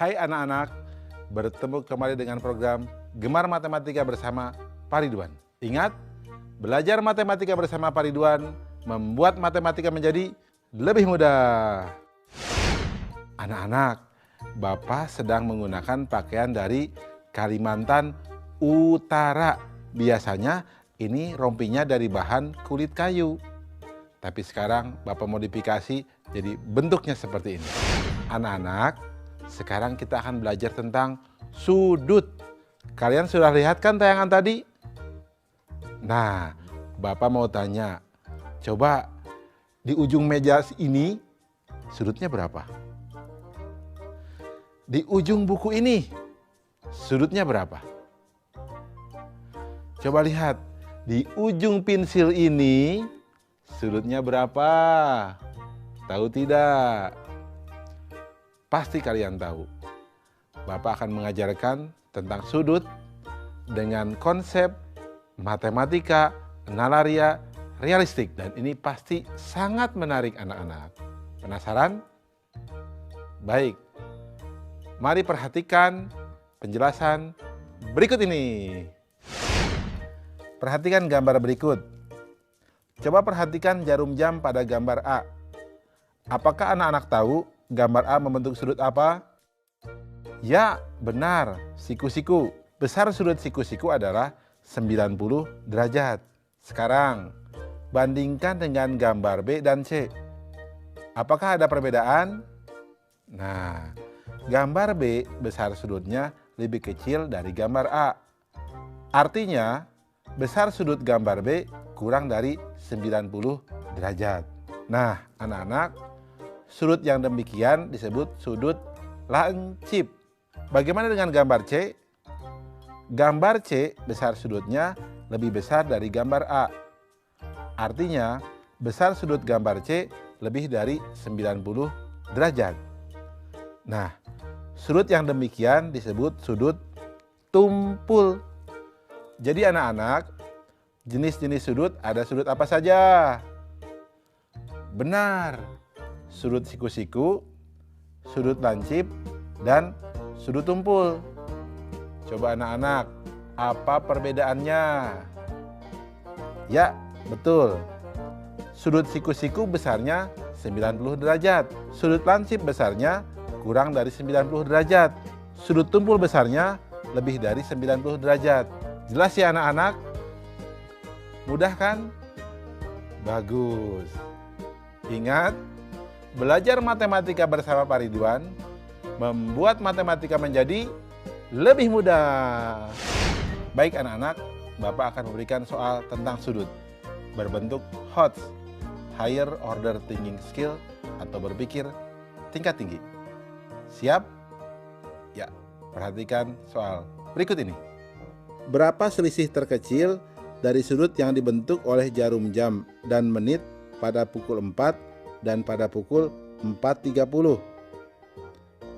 Hai anak-anak, bertemu kembali dengan program Gemar Matematika bersama Pak Ridwan. Ingat, belajar matematika bersama Pak Ridwan membuat matematika menjadi lebih mudah. Anak-anak, Bapak sedang menggunakan pakaian dari Kalimantan Utara. Biasanya ini rompinya dari bahan kulit kayu. Tapi sekarang Bapak modifikasi jadi bentuknya seperti ini. Anak-anak, sekarang kita akan belajar tentang sudut. Kalian sudah lihat kan tayangan tadi? Nah, Bapak mau tanya, coba di ujung meja ini sudutnya berapa? Di ujung buku ini sudutnya berapa? Coba lihat, di ujung pensil ini sudutnya berapa? Tahu tidak? Pasti kalian tahu. Bapak akan mengajarkan tentang sudut dengan konsep matematika, nalaria, realistik. Dan ini pasti sangat menarik anak-anak. Penasaran? Baik. Mari perhatikan penjelasan berikut ini. Perhatikan gambar berikut. Coba perhatikan jarum jam pada gambar A. Apakah anak-anak tahu gambar A membentuk sudut apa? Ya, benar, siku-siku. Besar sudut siku-siku adalah 90 derajat. Sekarang, bandingkan dengan gambar B dan C. Apakah ada perbedaan? Nah, gambar B besar sudutnya lebih kecil dari gambar A. Artinya, besar sudut gambar B kurang dari 90 derajat. Nah, anak-anak, sudut yang demikian disebut sudut lancip. Bagaimana dengan gambar C? Gambar C besar sudutnya lebih besar dari gambar A. Artinya, besar sudut gambar C lebih dari 90 derajat. Nah, sudut yang demikian disebut sudut tumpul. Jadi anak-anak, jenis-jenis sudut ada sudut apa saja? Benar, sudut siku-siku, sudut lancip, dan sudut tumpul. Coba anak-anak, apa perbedaannya? Ya, betul. Sudut siku-siku besarnya 90 derajat. Sudut lancip besarnya kurang dari 90 derajat. Sudut tumpul besarnya lebih dari 90 derajat. Jelas ya anak-anak? Mudah kan? Bagus. Ingat, belajar matematika bersama Pak Ridwan membuat matematika menjadi lebih mudah. Baik anak-anak, Bapak akan memberikan soal tentang sudut berbentuk HOTS, Higher Order Thinking Skill, atau berpikir tingkat tinggi. Siap? Ya, perhatikan soal berikut ini. Berapa selisih terkecil dari sudut yang dibentuk oleh jarum jam dan menit pada pukul 4 dan pada pukul 4.30?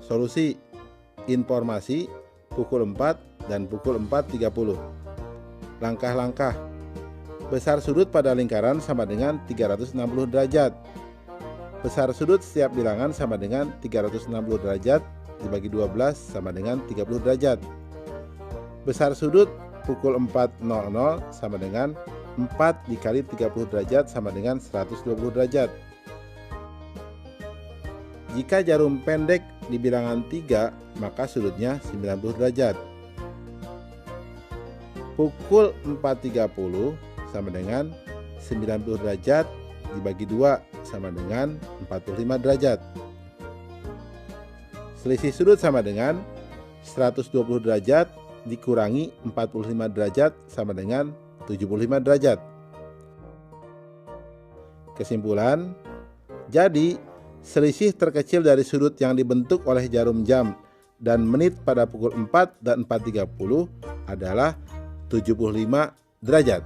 Solusi: informasi pukul 4 dan pukul 4.30. Langkah-langkah: besar sudut pada lingkaran sama dengan 360 derajat. Besar sudut setiap bilangan sama dengan 360 derajat dibagi 12 sama dengan 30 derajat. Besar sudut pukul 4.00 sama dengan 4 dikali 30 derajat sama dengan 120 derajat. Jika jarum pendek di bilangan 3, maka sudutnya 90 derajat. Pukul 4.30 sama dengan 90 derajat dibagi 2 sama dengan 45 derajat. Selisih sudut sama dengan 120 derajat dikurangi 45 derajat sama dengan 75 derajat. Kesimpulan, jadi selisih terkecil dari sudut yang dibentuk oleh jarum jam dan menit pada pukul 4 dan 4.30 adalah 75 derajat.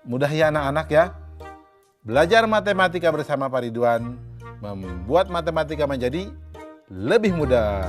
Mudah ya anak-anak ya? Belajar matematika bersama Pak Ridwan membuat matematika menjadi lebih mudah.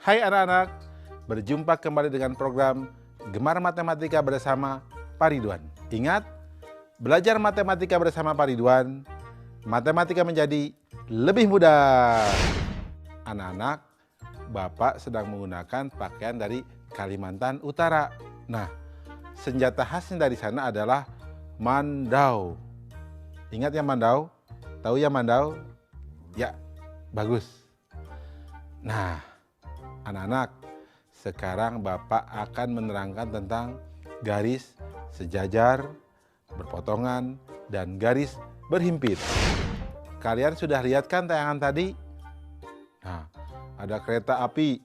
Hai anak-anak, berjumpa kembali dengan program Gemar Matematika bersama Pak Ridwan. Ingat, belajar matematika bersama Pak Ridwan, matematika menjadi lebih mudah. Anak-anak, Bapak sedang menggunakan pakaian dari Kalimantan Utara. Nah, senjata khasnya dari sana adalah mandau. Ingat ya mandau? Tahu ya mandau? Ya, bagus. Nah, anak-anak, sekarang Bapak akan menerangkan tentang garis sejajar, berpotongan, dan garis berhimpit. Kalian sudah lihat kan tayangan tadi? Nah, ada kereta api.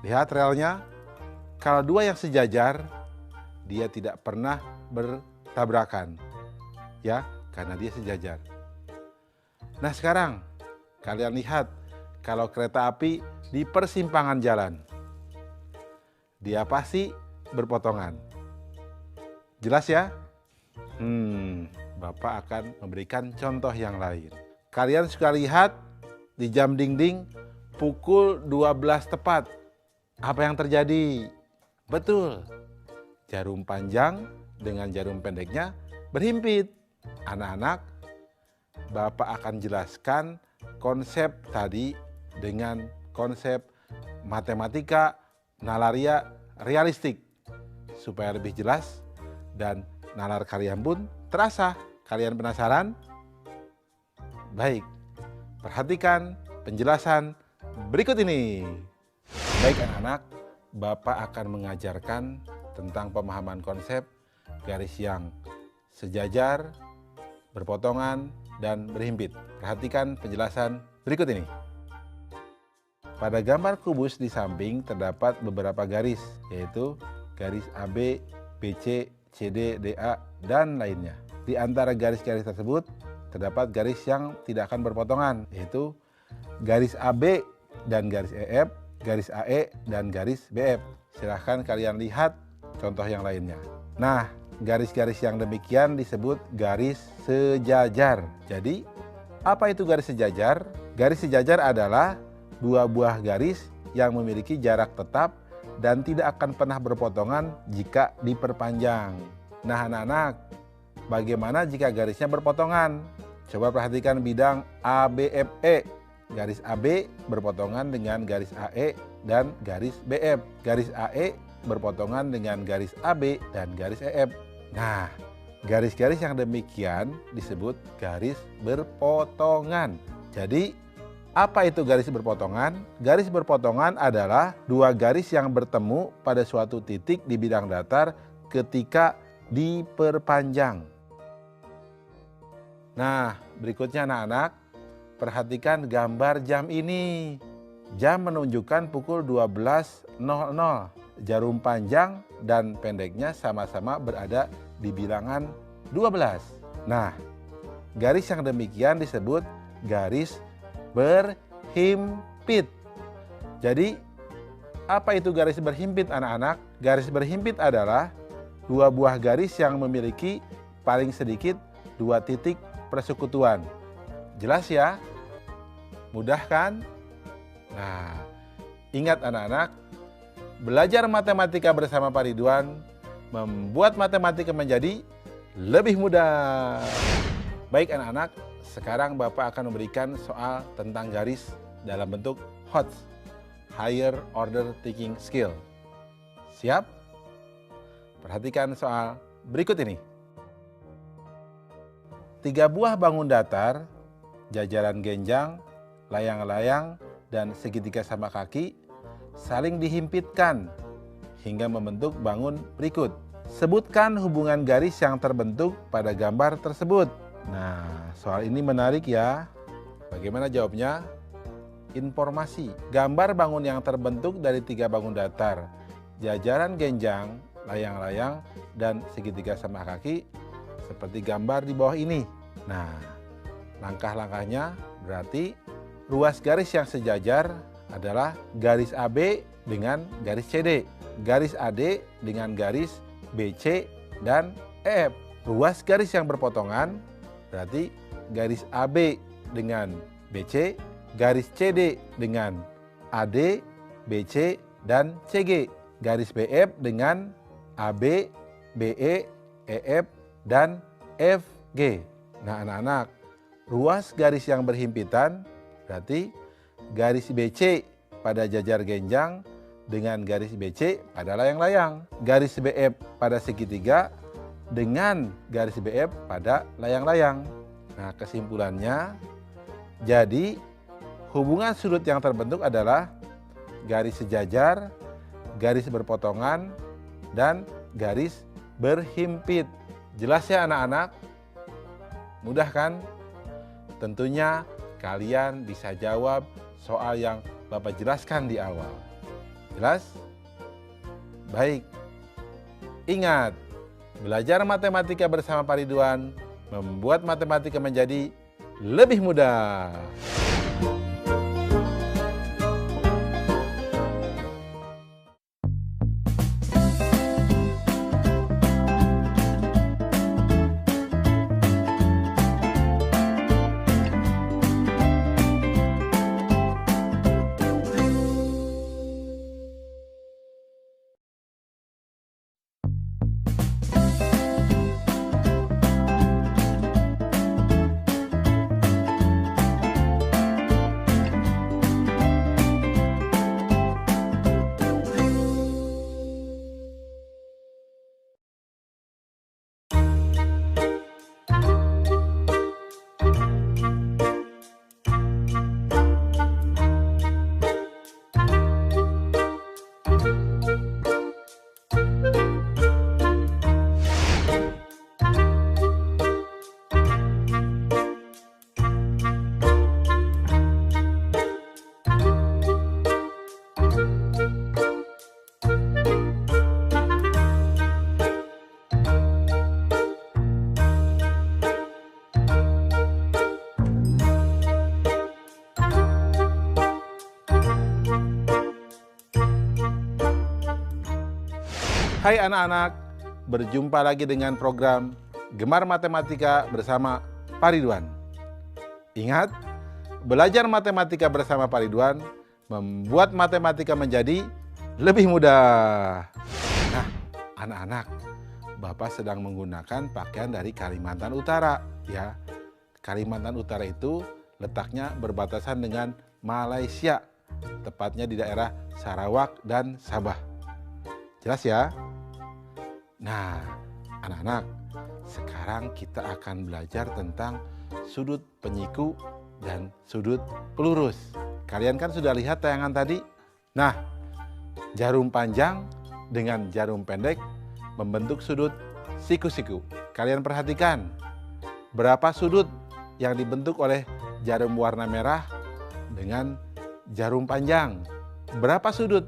Lihat relnya. Kalau dua yang sejajar, dia tidak pernah bertabrakan. Ya, karena dia sejajar. Nah, sekarang kalian lihat kalau kereta api di persimpangan jalan. Dia pasti berpotongan. Jelas ya? Bapak akan memberikan contoh yang lain. Kalian suka lihat di jam dinding pukul 12 tepat. Apa yang terjadi? Betul. Jarum panjang dengan jarum pendeknya berhimpit. Anak-anak, Bapak akan jelaskan konsep tadi dengan konsep matematika nalaria realistik supaya lebih jelas dan nalar kalian pun terasa. Kalian penasaran? Baik, perhatikan penjelasan berikut ini. Baik anak-anak, Bapak akan mengajarkan tentang pemahaman konsep garis yang sejajar, berpotongan, dan berhimpit. Perhatikan penjelasan berikut ini. Pada gambar kubus di samping terdapat beberapa garis, yaitu garis AB, BC, CD, DA, dan lainnya. Di antara garis-garis tersebut terdapat garis yang tidak akan berpotongan, yaitu garis AB dan garis EF, garis AE, dan garis BF. Silahkan kalian lihat contoh yang lainnya. Nah, garis-garis yang demikian disebut garis sejajar. Jadi, apa itu garis sejajar? Garis sejajar adalah dua buah garis yang memiliki jarak tetap dan tidak akan pernah berpotongan jika diperpanjang. Nah anak-anak, bagaimana jika garisnya berpotongan? Coba perhatikan bidang ABFE. Garis AB berpotongan dengan garis AE dan garis BF. Garis AE berpotongan dengan garis AB dan garis EF. Nah, garis-garis yang demikian disebut garis berpotongan. Jadi, apa itu garis berpotongan? Garis berpotongan adalah dua garis yang bertemu pada suatu titik di bidang datar ketika diperpanjang. Nah, berikutnya anak-anak, perhatikan gambar jam ini. Jam menunjukkan pukul 12.00. Jarum panjang dan pendeknya sama-sama berada di bilangan 12. Nah, garis yang demikian disebut garis berhimpit. Jadi, apa itu garis berhimpit anak-anak? Garis berhimpit adalah dua buah garis yang memiliki paling sedikit dua titik persekutuan. Jelas ya? Mudah kan? Nah, ingat anak-anak, belajar matematika bersama Pak Ridwan membuat matematika menjadi lebih mudah. Baik anak-anak, sekarang Bapak akan memberikan soal tentang garis dalam bentuk HOTS, Higher Order Thinking Skill. Siap? Perhatikan soal berikut ini. 3 buah bangun datar, jajaran genjang, layang-layang, dan segitiga sama kaki saling dihimpitkan hingga membentuk bangun berikut. Sebutkan hubungan garis yang terbentuk pada gambar tersebut. Nah, soal ini menarik ya. Bagaimana jawabnya? Informasi. Gambar bangun yang terbentuk dari 3 bangun datar, jajaran genjang, layang-layang, dan segitiga sama kaki seperti gambar di bawah ini. Nah, langkah-langkahnya berarti ruas garis yang sejajar adalah garis AB dengan garis CD, garis AD dengan garis BC dan EF. Ruas garis yang berpotongan berarti garis AB dengan BC, garis CD dengan AD, BC, dan CG. Garis BF dengan AB, BE, EF, dan FG. Nah anak-anak, ruas garis yang berhimpitan berarti garis BC pada jajar genjang dengan garis BC pada layang-layang. Garis BF pada segitiga dengan garis BF pada layang-layang. Nah kesimpulannya, jadi hubungan sudut yang terbentuk adalah garis sejajar, garis berpotongan, dan garis berhimpit. Jelas ya anak-anak? Mudah kan? Tentunya kalian bisa jawab soal yang Bapak jelaskan di awal. Jelas? Baik. Ingat, belajar matematika bersama Pak Ridwan membuat matematika menjadi lebih mudah. Hai anak-anak, berjumpa lagi dengan program Gemar Matematika bersama Pak Ridwan. Ingat, belajar matematika bersama Pak Ridwan membuat matematika menjadi lebih mudah. Nah, anak-anak, Bapak sedang menggunakan pakaian dari Kalimantan Utara, ya. Kalimantan Utara itu letaknya berbatasan dengan Malaysia, tepatnya di daerah Sarawak dan Sabah. Jelas ya? Nah, anak-anak, sekarang kita akan belajar tentang sudut penyiku dan sudut pelurus. Kalian kan sudah lihat tayangan tadi? Nah, jarum panjang dengan jarum pendek membentuk sudut siku-siku. Kalian perhatikan, berapa sudut yang dibentuk oleh jarum warna merah dengan jarum panjang? Berapa sudut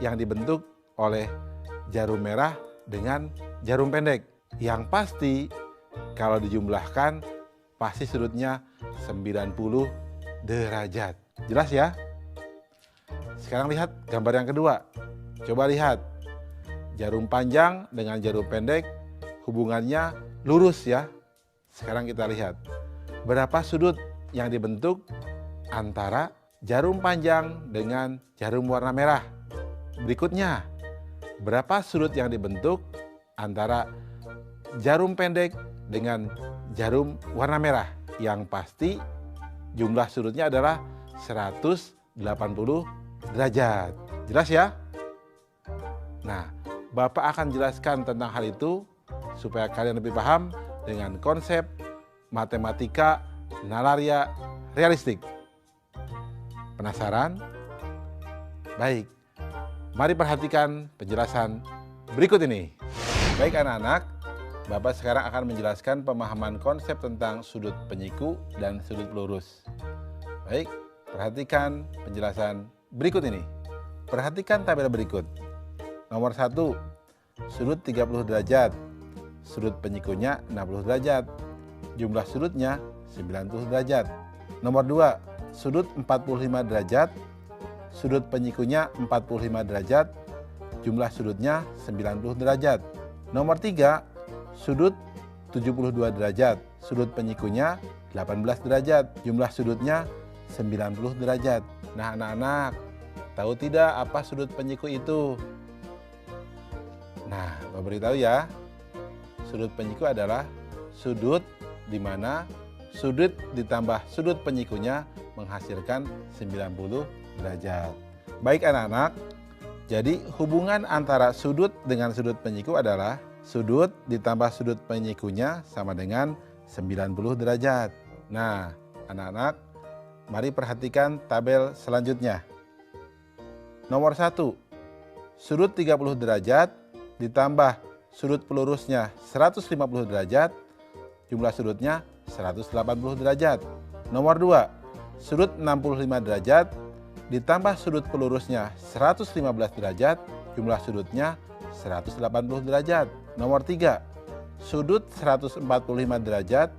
yang dibentuk oleh jarum merah dengan jarum pendek? Yang pasti kalau dijumlahkan pasti sudutnya 90 derajat. Jelas ya? Sekarang lihat gambar yang kedua. Coba lihat. Jarum panjang dengan jarum pendek hubungannya lurus ya. Sekarang kita lihat. Berapa sudut yang dibentuk antara jarum panjang dengan jarum warna merah? Berikutnya, berapa sudut yang dibentuk antara jarum pendek dengan jarum warna merah? Yang pasti jumlah sudutnya adalah 180 derajat. Jelas ya? Nah, Bapak akan jelaskan tentang hal itu supaya kalian lebih paham dengan konsep matematika nalaria realistik. Penasaran? Baik. Mari perhatikan penjelasan berikut ini. Baik anak-anak, Bapak sekarang akan menjelaskan pemahaman konsep tentang sudut penyiku dan sudut lurus. Baik, perhatikan penjelasan berikut ini. Perhatikan tabel berikut. Nomor 1, sudut 30 derajat. Sudut penyikunya 60 derajat. Jumlah sudutnya 90 derajat. Nomor 2, sudut 45 derajat. Sudut penyikunya 45 derajat, jumlah sudutnya 90 derajat. Nomor 3, sudut 72 derajat, sudut penyikunya 18 derajat, jumlah sudutnya 90 derajat. Nah anak-anak, tahu tidak apa sudut penyiku itu? Nah, Bapak beritahu ya. Sudut penyiku adalah sudut di mana sudut ditambah sudut penyikunya menghasilkan 90 derajat. Baik anak-anak, jadi hubungan antara sudut dengan sudut penyiku adalah sudut ditambah sudut penyikunya sama dengan 90 derajat. Nah, anak-anak, mari perhatikan tabel selanjutnya. Nomor 1, sudut 30 derajat ditambah sudut pelurusnya 150 derajat, jumlah sudutnya 180 derajat. Nomor 2, sudut 65 derajat ditambah sudut pelurusnya 115 derajat, jumlah sudutnya 180 derajat. Nomor 3, sudut 145 derajat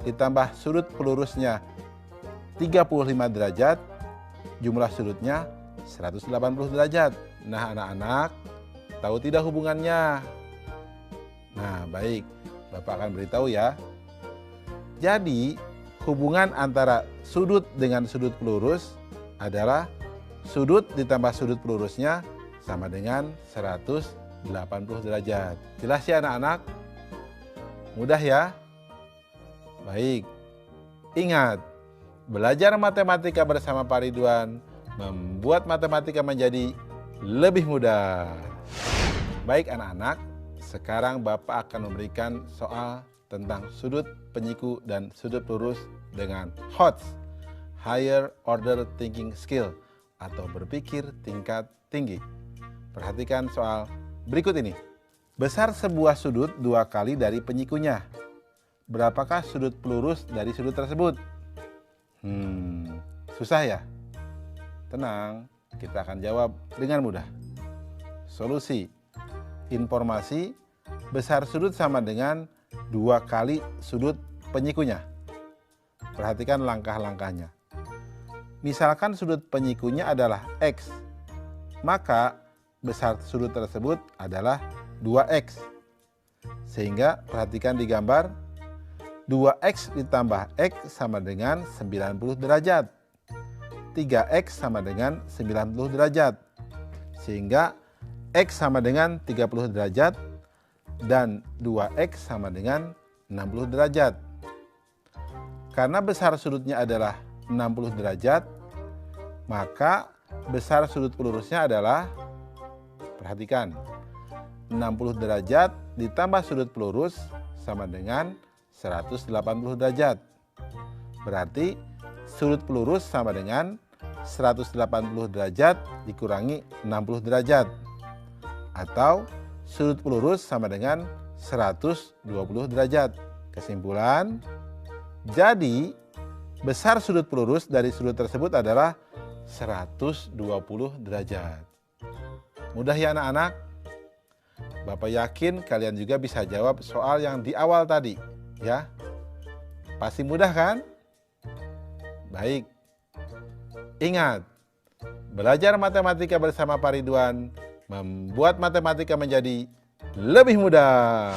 ditambah sudut pelurusnya 35 derajat, jumlah sudutnya 180 derajat. Nah anak-anak, tahu tidak hubungannya? Nah baik, Bapak akan beritahu ya. Jadi hubungan antara sudut dengan sudut pelurus adalah sudut ditambah sudut pelurusnya sama dengan 180 derajat. Jelas ya anak-anak? Mudah ya? Baik, ingat, belajar matematika bersama Pak Ridwan membuat matematika menjadi lebih mudah. Baik anak-anak, sekarang Bapak akan memberikan soal tentang sudut penyiku dan sudut pelurus dengan HOTS, Higher Order Thinking Skill, atau berpikir tingkat tinggi. Perhatikan soal berikut ini. Besar sebuah sudut 2 kali dari penyikunya. Berapakah sudut pelurus dari sudut tersebut? Susah ya? Tenang, kita akan jawab dengan mudah. Solusi. Informasi, besar sudut sama dengan 2 kali sudut penyikunya. Perhatikan langkah-langkahnya. Misalkan sudut penyikunya adalah X, maka besar sudut tersebut adalah 2X. Sehingga perhatikan di gambar, 2X ditambah X sama dengan 90 derajat. 3X sama dengan 90 derajat. Sehingga X sama dengan 30 derajat dan 2X sama dengan 60 derajat. Karena besar sudutnya adalah 60 derajat, maka besar sudut pelurusnya adalah, perhatikan, 60 derajat ditambah sudut pelurus sama dengan 180 derajat. Berarti sudut pelurus sama dengan 180 derajat dikurangi 60 derajat. Atau sudut pelurus sama dengan 120 derajat. Kesimpulan, jadi besar sudut pelurus dari sudut tersebut adalah 120 derajat. Mudah ya anak-anak? Bapak yakin kalian juga bisa jawab soal yang di awal tadi, ya. Pasti mudah kan? Baik. Ingat, belajar matematika bersama Pak Ridwan membuat matematika menjadi lebih mudah.